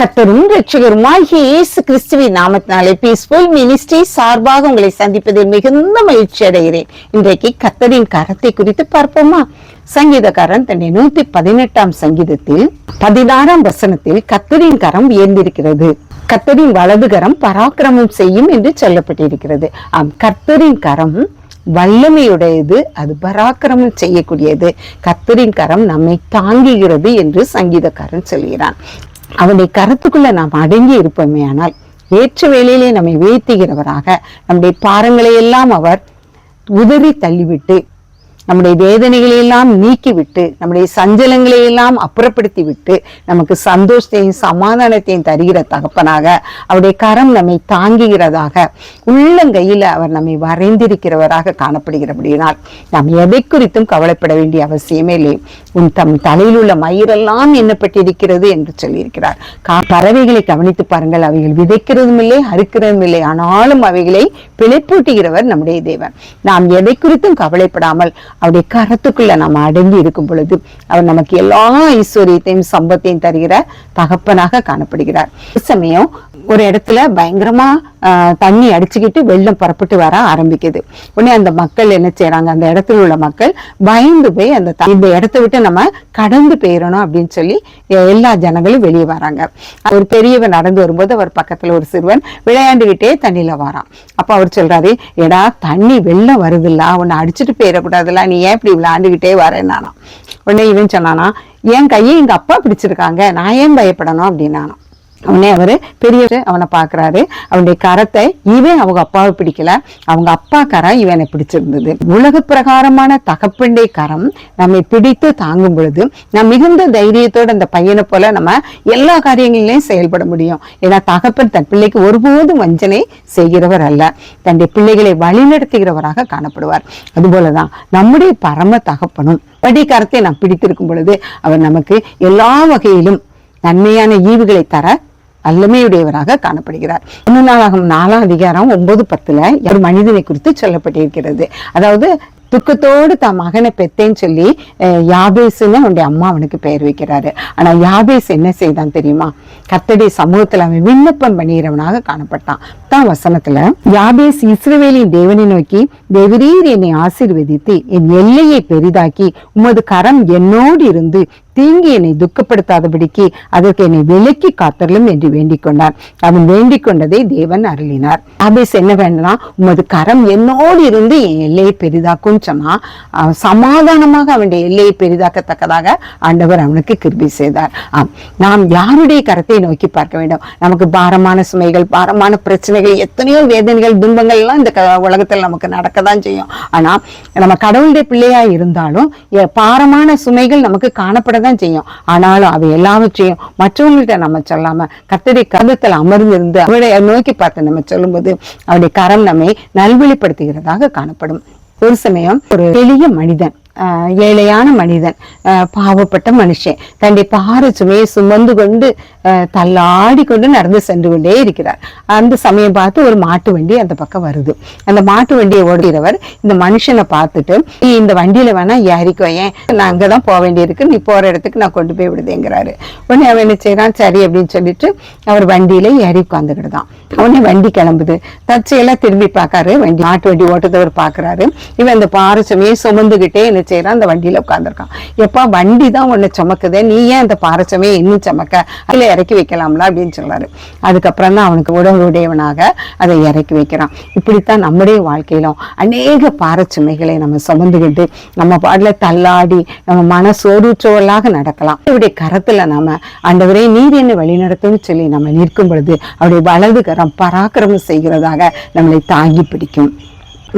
கர்த்தரும் இரட்சகருமாகிய இயேசு கிறிஸ்துவின் நாமத்தினாலே பீஸ்ஃபுல் மினிஸ்ட்ரி சார்பாக உங்களை சந்திப்பதில் மிகுந்த மகிழ்ச்சி அடைகிறேன். இன்றைக்கு கர்த்தரின் கரத்தை குறித்து பார்ப்போமா? சங்கீதக்காரன் தன்னுடைய 118ஆம் சங்கீதத்தில் 16ஆம் வசனத்தில் கர்த்தரின் கரம் உயர்ந்திருக்கிறது, கர்த்தரின் வலது கரம் பராக்கிரமம் செய்யும் என்று சொல்லப்பட்டிருக்கிறது. கர்த்தரின் கரம் வல்லமையுடையது, அது பராக்கிரமம் செய்யக்கூடியது. கர்த்தரின் கரம் நம்மை தாங்குகிறது என்று சங்கீதக்காரன் சொல்கிறான். அவனுடைய கருத்துக்குள்ள நாம் அடங்கி இருப்போமே ஆனால் ஏற்ற வேளையிலே நம்மை வீழ்த்துகிறவராக நம்முடைய பாரங்களை எல்லாம் அவர் உதறி தள்ளிவிட்டு, நம்முடைய வேதனைகளை எல்லாம் நீக்கிவிட்டு, நம்முடைய சஞ்சலங்களை எல்லாம் அப்புறப்படுத்தி விட்டு நமக்கு சந்தோஷத்தையும் சமாதானத்தையும் தருகிற தகப்பனாக, அவருடைய கரம் நம்மை தாங்குகிறதாக, உள்ளங்கையில அவர் நம்மை வரைந்திருக்கிறவராக காணப்படுகிறபடியினால் நாம் எதை குறித்தும் கவலைப்பட வேண்டிய அவசியமே இல்லை. உன் தம் தலையில் உள்ள மயிரெல்லாம் எண்ணப்பட்டிருக்கிறது என்று சொல்லியிருக்கிறார். பறவைகளை கவனித்து பாருங்கள், அவைகள் விதைக்கிறதும் இல்லை, அறுக்கிறதும் இல்லை, ஆனாலும் அவைகளை பிழைப்பூட்டுகிறவர் நம்முடைய தேவன். நாம் எதை குறித்தும் கவலைப்படாமல் அவருடைய கரத்துக்குள்ள நம்ம அடங்கி இருக்கும் பொழுது அவர் நமக்கு எல்லா ஐஸ்வர்யத்தையும் சம்பத்தையும் தருகிற தகப்பனாக காணப்படுகிறார். சமயம் ஒரு இடத்துல பயங்கரமா தண்ணி அடிச்சுக்கிட்டு வெள்ளம் புறப்பட்டு வர ஆரம்பிக்குது. உடனே அந்த மக்கள் என்ன செய்யறாங்க, அந்த இடத்துல உள்ள மக்கள் பயந்து போய் இந்த இடத்தை விட்டு நம்ம கடந்து போயிடணும் அப்படின்னு சொல்லி எல்லா ஜனங்களும் வெளியே வராங்க. ஒரு பெரியவர் நடந்து வரும்போது அவர் பக்கத்துல ஒரு சிறுவன் விளையாண்டுகிட்டே தண்ணியில வரான். அப்ப அவர் சொல்றாரு, ஏடா தண்ணி வெள்ளம் வருதுல்ல, அவனை அடிச்சுட்டு போயிடக்கூடாதுல்ல, நீ ஏன் இப்படி விளையாண்டுகிட்டே வரேன்னானா. உடனே இவன் சொன்னானா, என் கையை எங்க அப்பா பிடிச்சிருக்காங்க, நான் ஏன் பயப்படணும் அப்படின்னானா. உடனே அவரு பெரியவர் அவனை பாக்குறாரு, அவனுடைய கரத்தை இவன் அவங்க அப்பாவை பிடிக்கல, அவங்க அப்பா கரம் இவனை பிடிச்சிருந்தது. உலக பிரகாரமான தகப்பண்டை கரம் நம்மை பிடித்து தாங்கும் பொழுது நாம் மிகுந்த தைரியத்தோடு அந்த பையனை போல நம்ம எல்லா காரியங்களிலையும் செயல்பட முடியும். ஏன்னா தகப்பன் தன் பிள்ளைக்கு ஒருபோதும் வஞ்சனை செய்கிறவர் அல்ல, தன்னுடைய பிள்ளைகளை வழிநடத்துகிறவராக காணப்படுவார். அதுபோலதான் நம்முடைய பரம தகப்பனும் படி கரத்தை நாம் பிடித்திருக்கும் பொழுது அவர் நமக்கு எல்லா வகையிலும் நன்மையான ஈவுகளை தர வல்லமையுடையவராக காணப்படுகிறார். 1 நாளாகமம் 4ஆம் அதிகாரம் 9-10 ஒரு மனிதனை குறித்து சொல்லப்பட்டிருக்கிறது. அதாவது துக்கத்தோடு தன் மகனை பெத்தேன்னு சொல்லி யாபேசுன்னு அவனுடைய அம்மா அவனுக்கு பெயர் வைக்கிறாரு. ஆனா யாபேஸ் என்ன செய்தான் தெரியுமா? கர்த்தருடைய சமூகத்துல அவன் விண்ணப்பம் பண்ணுகிறவனாக காணப்பட்டான். தான் வசனத்துல, யாபேஸ் இஸ்ரவேலின் தேவனை நோக்கி, தேவரீர் என்னை ஆசீர்வதித்து என் எல்லையை பெரிதாக்கி உமது கரம் என்னோடு இருந்து தீங்கி என்னை துக்கப்படுத்தாதபடிக்கு அதற்கு என்னை விலக்கி காத்தரலும் என்று வேண்டிக் கொண்டான். அவன் வேண்டிக் கொண்டதை தேவன் அருளினார். யாபேஸ் என்ன வேண்டாம், உமது கரம் என்னோடு இருந்து என் எல்லையை பெரிதாக்கும் சொன்னா சமாதானமாக அவனுடைய எல்லையை பெரிதாக்கத்தக்கதாக ஆண்டவர் அவனுக்கு கிருபை செய்தார். நாம் யாருடைய கரத்தை நோக்கி பார்க்க வேண்டும்? நமக்கு பாரமான சுமைகள், பாரமான பிரச்சனைகள், எத்தனையோ வேதனைகள், துன்பங்கள் எல்லாம் இந்த உலகத்தில் நமக்கு நடக்கதான் செய்யும். ஆனா நம்ம கடவுளுடைய பிள்ளையா இருந்தாலும் பாரமான சுமைகள் நமக்கு காணப்படதான் செய்யும். ஆனாலும் அவை எல்லாவற்றையும் மற்றவங்கள்ட்ட நம்ம சொல்லாம கர்த்தருடைய கரத்தில் அமர்ந்திருந்து அவருடைய நோக்கி பார்த்து நம்ம சொல்லும்போது அவருடைய கரம் நம்மை நல்வழிப்படுத்துகிறதாக காணப்படும். ஒரு சமயம் ஒரு எளிய மனிதன், ஏழையான மனிதன், பாவப்பட்ட மனுஷன் தன்னுடைய பாறை சுமையை சுமந்து கொண்டு தள்ளாடி கொண்டு நடந்து சென்று கொண்டே இருக்கிறார். அந்த சமயம் பார்த்து ஒரு மாட்டு வண்டி அந்த பக்கம் வருது. அந்த மாட்டு வண்டியை ஓடுகிறவர் இந்த மனுஷனை பார்த்துட்டு, நீ இந்த வண்டியில வேணா ஏறிக்கோ, ஏன் நான் அங்கதான் போக வேண்டியிருக்கு, நீ போற இடத்துக்கு நான் கொண்டு போய் விடுதேங்கிறாரு. உடனே அவன் என்ன செய்யறான், சரி அப்படின்னு சொல்லிட்டு அவர் வண்டியில ஏறி உட்காந்துக்கிட்டுதான். உடனே வண்டி கிளம்புது. தற்செயலா திரும்பி பார்க்காரு, வண்டி மாட்டு வண்டி ஓட்டத்தவர் பாக்குறாரு. இவன் அந்த பாறை சுமையை சுமந்துகிட்டே என்ன செய்யறான், அந்த வண்டியில உட்கார்ந்துருக்கான். எப்பா வண்டி தான் உன்னை சுமக்குதே, நீ ஏன் அந்த பாரச்சமையை இன்னும் சுமக்க, அதுல இறக்கி வைக்கலாம்ல அப்படின்னு சொல்றாரு. அதுக்கப்புறம் தான் அவனுக்கு உடவுடையவனாக அதை இறக்கி வைக்கிறான். இப்படித்தான் நம்முடைய வாழ்க்கையிலும் அநேக பாரச்சுமைகளை நம்ம சுமந்துகிட்டு நம்ம பாடல தள்ளாடி நம்ம மன சோர்வுற்றவர்களாக நடக்கலாம். அவருடைய கரத்துல நாம ஆண்டவரே நீர் என்ன வழிநடத்தும்னு சொல்லி நம்ம நிற்கும் பொழுது அவருடைய வலது கரம் பராக்கிரமம் செய்கிறதாக நம்மளை தாங்கி பிடிக்கும்.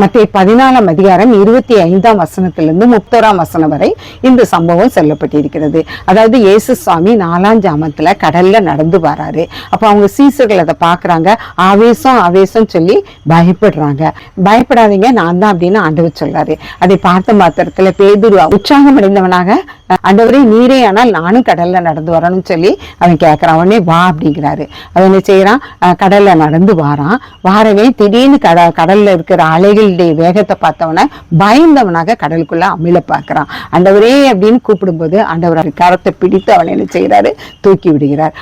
மத்திய 14ஆம் அதிகாரம் 25ஆம் வசனத்திலிருந்து 30ஆம் வசனம் வரை இந்த சம்பவம் சொல்லப்பட்டிருக்கிறது. அதாவது இயேசு சுவாமி 4ஆம் ஜாமத்துல கடல்ல நடந்து வராரு. அப்ப அவங்க சீசர்கள் அதை பாக்குறாங்க, ஆவேசம் ஆவேசம் சொல்லி பயப்படுறாங்க. பயப்படாதீங்க, நான் தான் அப்படின்னு ஆண்டவர் சொல்றாரு. அதை பார்த்த மாத்திரத்துல பேதுரு உற்சாகம் அடைந்தவனாக ஆண்டவரே நீரே ஆனால் நானும் கடல்ல நடந்து வரணும்னு சொல்லி அவன் கேட்கறான். உடனே வா அப்படிங்கிறாரு. அவன் என்ன செய்யறான்? கடல்ல நடந்து வாரான். வாரவே திடீர்னு கடல்ல இருக்கிற அலைகளுடைய வேகத்தை பார்த்தவன பயந்தவனாக கடலுக்குள்ள அமிழ பார்க்கிறான். ஆண்டவரே அப்படின்னு கூப்பிடும்போது ஆண்டவர் கரத்தை பிடித்து அவனை என்ன செய்யறாரு? தூக்கி விடுகிறார்.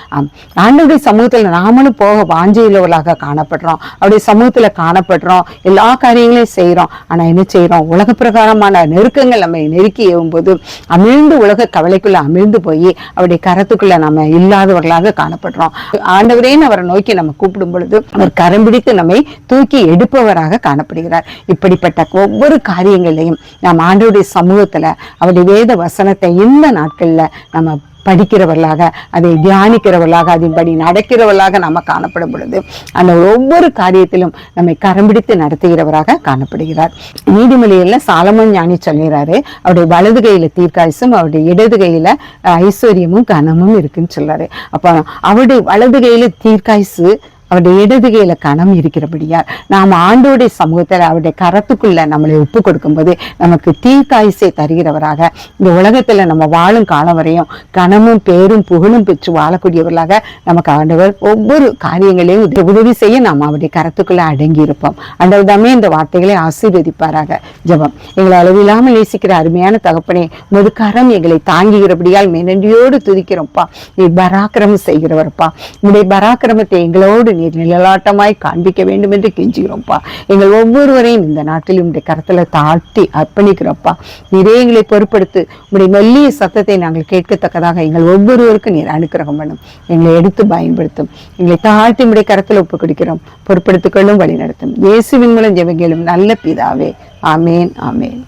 ஆண்டவருடைய சமூகத்துல நாமளும் போக வாஞ்சையுள்ளவர்களாக காணப்படுறோம். அவருடைய சமூகத்துல காணப்படுறோம், எல்லா காரியங்களையும் செய்யறோம். ஆனா என்ன செய்யறோம்? உலக பிரகாரமான நெருக்கங்கள் நம்ம நெருக்கி ஏவும்போது அமிழ்ந்து உலக கவலைக்குள்ள அமிழ்ந்து போய் அவருடைய கரத்துக்குள்ள நம்ம இல்லாதவர்களாக காணப்படுறோம். ஆண்டவரேன்னு அவரை நோக்கி நம்ம கூப்பிடும் பொழுது அவர் கரம் பிடித்து நம்மை தூக்கி எடுப்பவராக காணப்படுகிறார். இப்படிப்பட்ட ஒவ்வொரு காரியங்களையும் நாம் ஆண்டவருடைய சமூகத்துல அவருடைய வேத வசனத்தை இந்த நாட்கள்ல நம்ம படிக்கிறவர்களாக, அதை தியானிக்கிறவர்களாக, அதன்படி நடக்கிறவர்களாக நம்ம காணப்படும் பொழுது அந்த ஒவ்வொரு காரியத்திலும் நம்மை கரம் பிடித்து நடத்துகிறவராக காணப்படுகிறார். நீதிமொழிகள்ல சாலமோன் ஞானி சொல்கிறாரு, அவருடைய வலது கையில தீர்க்காயுசும் அவருடைய இடது கையில ஐஸ்வர்யமும் கனமும் இருக்குன்னு சொல்றாரு. அப்ப அவருடைய வலது கையில தீர்க்காயுசு, அவருடைய இடது கையில கனம் இருக்கிறபடியா நாம் ஆண்டோடைய சமூகத்தில் அவருடைய கரத்துக்குள்ள நம்மளை ஒப்பு கொடுக்கும் போது நமக்கு தீர்க்காயுசை தருகிறவராக இந்த உலகத்துல நம்ம வாழும் காலம் வரையும் கனமும் பேரும் புகழும் பெற்று வாழக்கூடியவர்களாக நமக்கு ஆண்டவர் ஒவ்வொரு காரியங்களையும் உதவி செய்ய நாம் அவருடைய கரத்துக்குள்ள அடங்கி இருப்போம். ஆண்டவர் தாமே இந்த வார்த்தைகளை ஆசீர்வதிப்பாராக. ஜெபம். எங்களை அளவில்லாமல் நேசிக்கிற அருமையான தகப்பனே, உமது கரம் எங்களை தாங்குகிறபடியால் நன்றியோடு துதிக்கிறோம்ப்பா. நீ பராக்கிரமம் செய்கிறவர்ப்பா. உங்களுடைய பராக்கிரமத்தை எங்களோடு நீர் நிழலாட்டமாய் காண்பிக்க வேண்டும் என்று கெஞ்சுகிறோம்ப்பா. எங்கள் ஒவ்வொருவரையும் இந்த நாட்டில் உடைய கரத்துல தாழ்த்தி அர்ப்பணிக்கிறோம்ப்பா. நீரே எங்களை பொறுப்படுத்து. உடைய மெல்லிய சத்தத்தை நாங்கள் கேட்கத்தக்கதாக எங்கள் ஒவ்வொருவருக்கும் நீர் அனுக்கிரகம் பண்ணும். எங்களை எடுத்து பயன்படுத்தும். எங்களை தாழ்த்தி உடைய கரத்துல ஒப்பு கொடுக்கிறோம். பொறுப்படுத்திக் கொள்ளும், வழி நடத்தும். இயேசுவின் மூலம் ஜெபங்களும் நல்ல பிதாவே. ஆமேன், ஆமேன்.